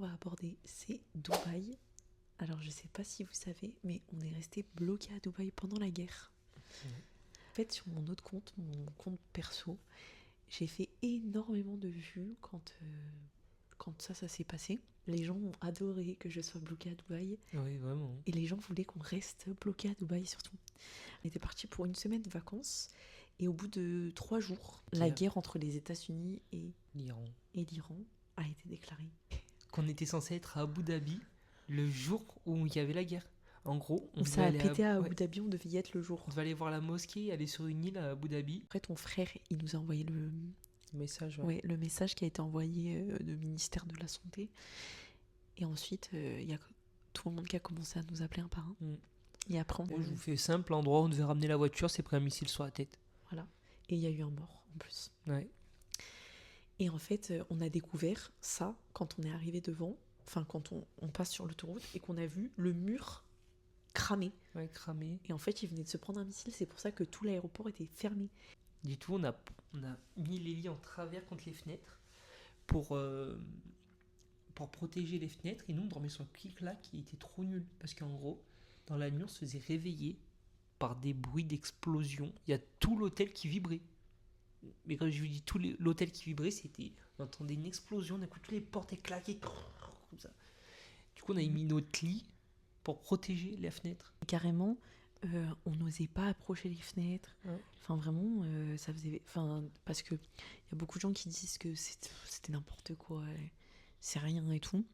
qu'on va aborder, c'est Dubaï. Alors, je sais pas si vous savez, mais on est resté bloqué à Dubaï pendant la guerre. En fait, sur mon autre compte, mon compte perso, j'ai fait énormément de vues quand ça s'est passé. Les gens ont adoré que je sois bloquée à Dubaï. Oui, vraiment. Et les gens voulaient qu'on reste bloqué à Dubaï surtout. On était parti pour une semaine de vacances. Et au bout de 3 jours, la guerre entre les États-Unis et l'Iran a été déclarée. Qu'on était censé être à Abu Dhabi le jour où il y avait la guerre. En gros, on Ça devait a aller pété à Abu Dhabi, on devait y être le jour. On devait aller voir la mosquée, aller sur une île à Abu Dhabi. Après, ton frère, il nous a envoyé le message qui a été envoyé du ministère de la Santé. Et ensuite, il y a tout le monde qui a commencé à nous appeler un par un. Et après, Moi, je vous fais simple, l'endroit où on devait ramener la voiture, c'est pris un missile sur la tête. Voilà. Et il y a eu un mort, en plus. Ouais. Et en fait, on a découvert ça quand on est arrivé devant, enfin quand on passe sur l'autoroute et qu'on a vu le mur cramé. Ouais, cramé. Et en fait, il venait de se prendre un missile, c'est pour ça que tout l'aéroport était fermé. Du tout, on a mis les lits en travers contre les fenêtres pour protéger les fenêtres. Et nous, on dormait sur un clic-là qui était trop nul. Parce qu'en gros, dans la nuit, on se faisait réveiller par des bruits d'explosion. Il y a tout l'hôtel qui vibrait. Mais quand je vous dis tout l'hôtel qui vibrait, c'était... On entendait une explosion, d'un coup, toutes les portes claquaient comme ça. Du coup, on a mis notre lit pour protéger la fenêtre. Carrément, on n'osait pas approcher les fenêtres. Ouais. Enfin, vraiment, ça faisait... Enfin, parce qu'il y a beaucoup de gens qui disent que c'était n'importe quoi, c'est rien et tout.